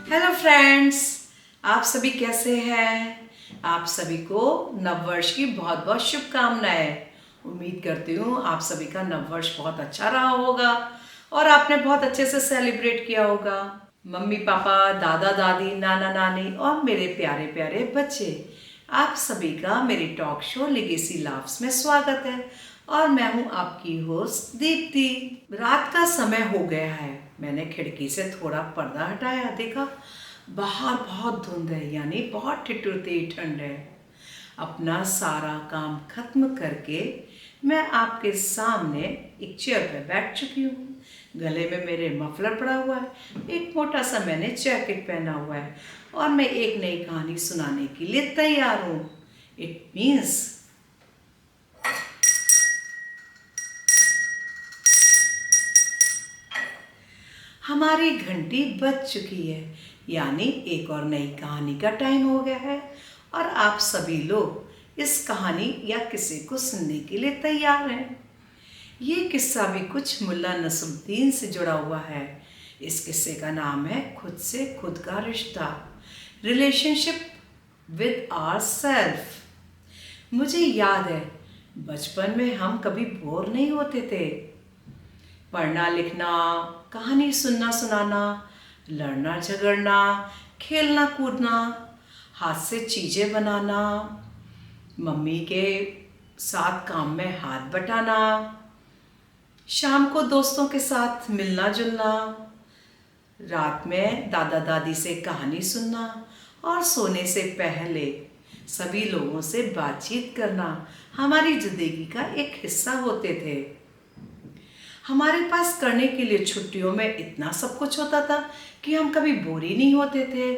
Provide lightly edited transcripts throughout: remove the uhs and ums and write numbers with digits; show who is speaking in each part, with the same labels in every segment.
Speaker 1: Hello friends, आप सभी कैसे हैं? आप सभी को नववर्ष की बहुत बहुत शुभकामनाएं। उम्मीद करती हूँ आप सभी का नववर्ष बहुत अच्छा रहा होगा और आपने बहुत अच्छे से सेलिब्रेट किया होगा। मम्मी पापा, दादा दादी, नाना नानी और मेरे प्यारे प्यारे बच्चे, आप सभी का मेरी टॉक शो लिगेसी लाफ्स में स्वागत है। और मैं हूँ आपकी होस्ट दीप्ति। रात का समय हो गया है। मैंने खिड़की से थोड़ा पर्दा हटाया, देखा बाहर बहुत धुंध है, यानी बहुत ठिठुरती ठंड है। अपना सारा काम खत्म करके मैं आपके सामने एक चेयर पर बैठ चुकी हूँ। गले में मेरे मफलर पड़ा हुआ है, एक मोटा सा मैंने जैकेट पहना हुआ है और मैं एक नई कहानी सुनाने के लिए तैयार हूँ। इट मीन्स हमारी घंटी बज चुकी है, यानी एक और नई कहानी का टाइम हो गया है और आप सभी लोग इस कहानी या किस्से को सुनने के लिए तैयार हैं। ये किस्सा भी कुछ मुल्ला नसरुद्दीन से जुड़ा हुआ है। इस किस्से का नाम है खुद से खुद का रिश्ता, रिलेशनशिप विद आवर सेल्फ। मुझे याद है बचपन में हम कभी बोर नहीं होते थे। पढ़ना लिखना, कहानी सुनना सुनाना, लड़ना झगड़ना, खेलना कूदना, हाथ से चीज़ें बनाना, मम्मी के साथ काम में हाथ बटाना, शाम को दोस्तों के साथ मिलना जुलना, रात में दादा दादी से कहानी सुनना और सोने से पहले सभी लोगों से बातचीत करना हमारी ज़िंदगी का एक हिस्सा होते थे। हमारे पास करने के लिए छुट्टियों में इतना सब कुछ होता था कि हम कभी बोर ही नहीं होते थे।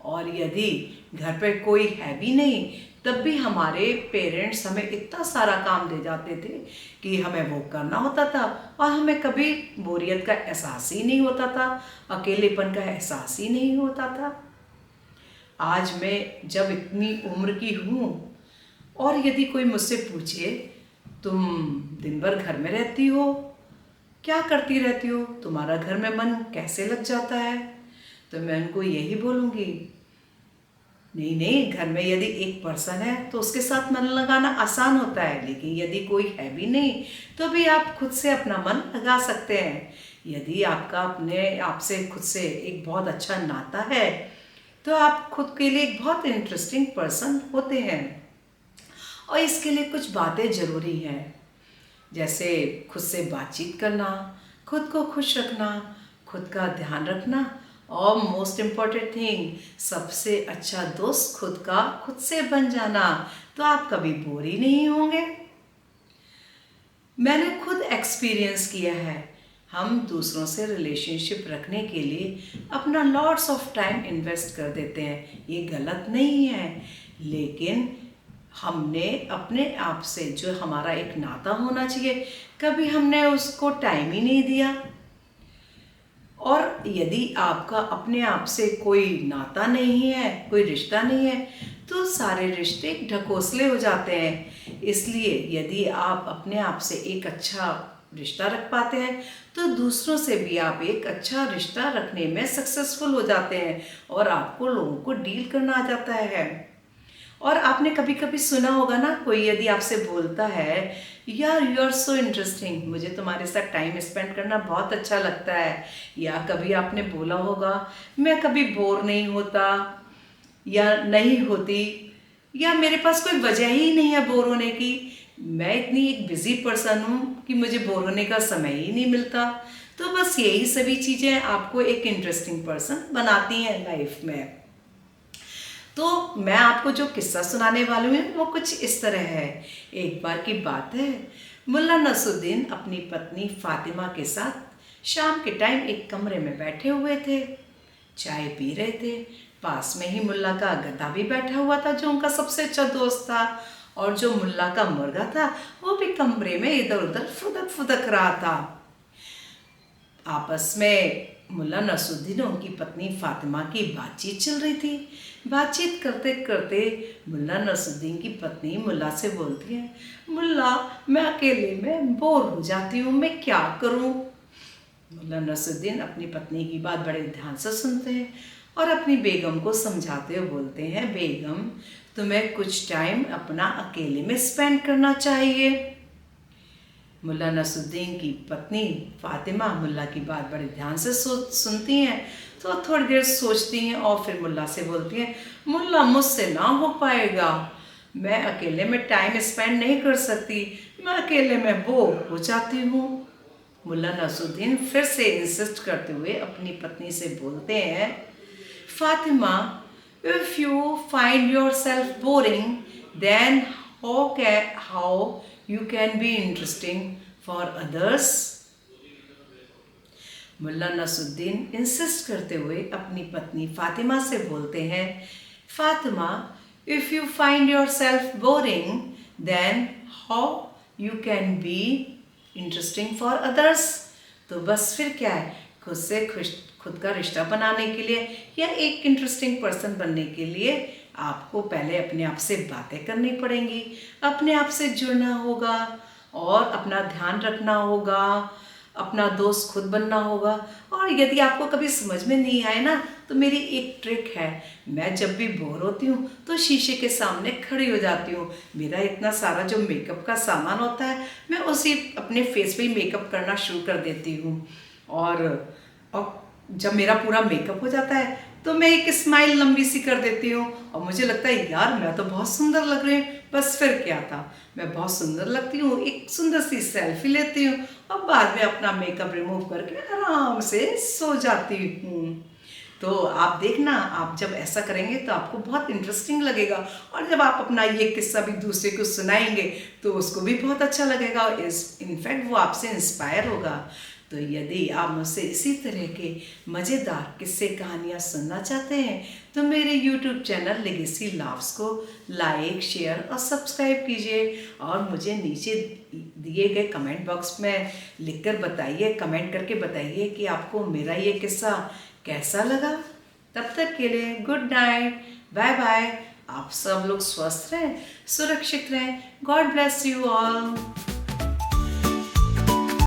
Speaker 1: और यदि घर पे कोई है भी नहीं, तब भी हमारे पेरेंट्स हमें इतना सारा काम दे जाते थे कि हमें वो करना होता था और हमें कभी बोरियत का एहसास ही नहीं होता था, अकेलेपन का एहसास ही नहीं होता था। आज मैं जब इतनी उम्र की हूँ और यदि कोई मुझसे पूछे तुम दिन भर घर में रहती हो, क्या करती रहती हो, तुम्हारा घर में मन कैसे लग जाता है, तो मैं उनको यही बोलूँगी, नहीं नहीं, घर में यदि एक पर्सन है तो उसके साथ मन लगाना आसान होता है, लेकिन यदि कोई है भी नहीं तो भी आप खुद से अपना मन लगा सकते हैं। यदि आपका अपने आप से खुद से एक बहुत अच्छा नाता है तो आप खुद के लिए एक बहुत इंटरेस्टिंग पर्सन होते हैं। और इसके लिए कुछ बातें ज़रूरी हैं, जैसे खुद से बातचीत करना, खुद को खुश रखना, खुद का ध्यान रखना और मोस्ट इम्पॉर्टेंट थिंग, सबसे अच्छा दोस्त खुद का खुद से बन जाना, तो आप कभी बोर ही नहीं होंगे। मैंने खुद एक्सपीरियंस किया है। हम दूसरों से रिलेशनशिप रखने के लिए अपना लॉट्स ऑफ टाइम इन्वेस्ट कर देते हैं, ये गलत नहीं है, लेकिन हमने अपने आप से जो हमारा एक नाता होना चाहिए, कभी हमने उसको टाइम ही नहीं दिया। और यदि आपका अपने आप से कोई नाता नहीं है, कोई रिश्ता नहीं है, तो सारे रिश्ते ढकोसले हो जाते हैं। इसलिए यदि आप अपने आप से एक अच्छा रिश्ता रख पाते हैं तो दूसरों से भी आप एक अच्छा रिश्ता रखने में सक्सेसफुल हो जाते हैं और आपको लोगों को डील करना आ जाता है। और आपने कभी कभी सुना होगा ना, कोई यदि आपसे बोलता है यार यू आर सो इंटरेस्टिंग, मुझे तुम्हारे साथ टाइम स्पेंड करना बहुत अच्छा लगता है, या कभी आपने बोला होगा मैं कभी बोर नहीं होता या नहीं होती, या मेरे पास कोई वजह ही नहीं है बोर होने की, मैं इतनी एक बिजी पर्सन हूँ कि मुझे बोर होने का समय ही नहीं मिलता। तो बस यही सभी चीज़ें आपको एक इंटरेस्टिंग पर्सन बनाती हैं लाइफ में। तो मैं आपको जो किस्सा सुनाने वाली हूँ वो कुछ इस तरह है। एक बार की बात है, मुल्ला नसरुद्दीन अपनी पत्नी फातिमा के साथ शाम के टाइम एक कमरे में बैठे हुए थे, चाय पी रहे थे। पास में ही मुल्ला का गधा भी बैठा हुआ था जो उनका सबसे अच्छा दोस्त था, और जो मुल्ला का मुर्गा था वो भी कमरे में इधर उधर फुदक फुदक रहा था। आपस में मुल्ला नसरुद्दीन और उनकी पत्नी फातिमा की बातचीत चल रही थी। बातचीत करते करते मुल्ला नसरुद्दीन की पत्नी मुल्ला से बोलती है, मुल्ला मैं अकेले में बोर हो जाती हूँ, मैं क्या करूँ। मुल्ला नसरुद्दीन अपनी पत्नी की बात बड़े ध्यान से सुनते हैं और अपनी बेगम को समझाते हुए बोलते हैं, बेगम तुम्हें कुछ टाइम अपना अकेले में स्पेंड करना चाहिए। मुल्ला नसरुद्दीन की पत्नी फातिमा मुल्ला की बात बड़े ध्यान से सुनती हैं, तो थोड़ी देर सोचती हैं और फिर मुल्ला से बोलती हैं, मुल्ला मुझसे ना हो पाएगा, मैं अकेले में टाइम स्पेंड नहीं कर सकती, मैं अकेले में बोर हो जाती हूँ। मुल्ला नसरुद्दीन फिर से इंसिस्ट करते हुए अपनी पत्नी से बोलते हैं, Fatima, if you find yourself boring then how you can be interesting for others। Mulla Nasruddin insist करते हुए अपनी पत्नी फातिमा से बोलते हैं, Fatima, if you find yourself boring then how you can be interesting for others। तो बस फिर क्या है, खुद का रिश्ता बनाने के लिए या एक इंटरेस्टिंग पर्सन बनने के लिए आपको पहले अपने आप से बातें करनी पड़ेंगी, अपने आप से जुड़ना होगा और अपना ध्यान रखना होगा, अपना दोस्त खुद बनना होगा। और यदि आपको कभी समझ में नहीं आए ना, तो मेरी एक ट्रिक है, मैं जब भी बोर होती हूँ तो शीशे के सामने खड़ी हो जाती हूँ, मेरा इतना सारा जो मेकअप का सामान होता है मैं उसी अपने फेस पे ही मेकअप करना शुरू कर देती हूँ। और जब मेरा पूरा मेकअप हो जाता है तो मैं एक स्माइल लंबी सी कर देती हूँ और मुझे लगता है यार मैं तो बहुत सुंदर लग रही हूँ। बस फिर क्या था, मैं बहुत सुंदर लगती हूँ, एक सुंदर सी सेल्फी लेती हूँ और बाद में अपना मेकअप रिमूव करके आराम से सो जाती हूँ। तो आप देखना, आप जब ऐसा करेंगे तो आपको बहुत इंटरेस्टिंग लगेगा और जब आप अपना ये किस्सा भी दूसरे को सुनाएंगे तो उसको भी बहुत अच्छा लगेगा और इनफैक्ट वो आपसे इंस्पायर होगा। तो यदि आप मुझसे इसी तरह के मज़ेदार किस्से कहानियाँ सुनना चाहते हैं तो मेरे YouTube चैनल लेगेसी लाफ्स को लाइक, शेयर और सब्सक्राइब कीजिए और मुझे नीचे दिए गए कमेंट बॉक्स में लिखकर बताइए, कमेंट करके बताइए कि आपको मेरा ये किस्सा कैसा लगा। तब तक के लिए गुड नाइट, बाय बाय। आप सब लोग स्वस्थ रहें, सुरक्षित रहें। God bless you all.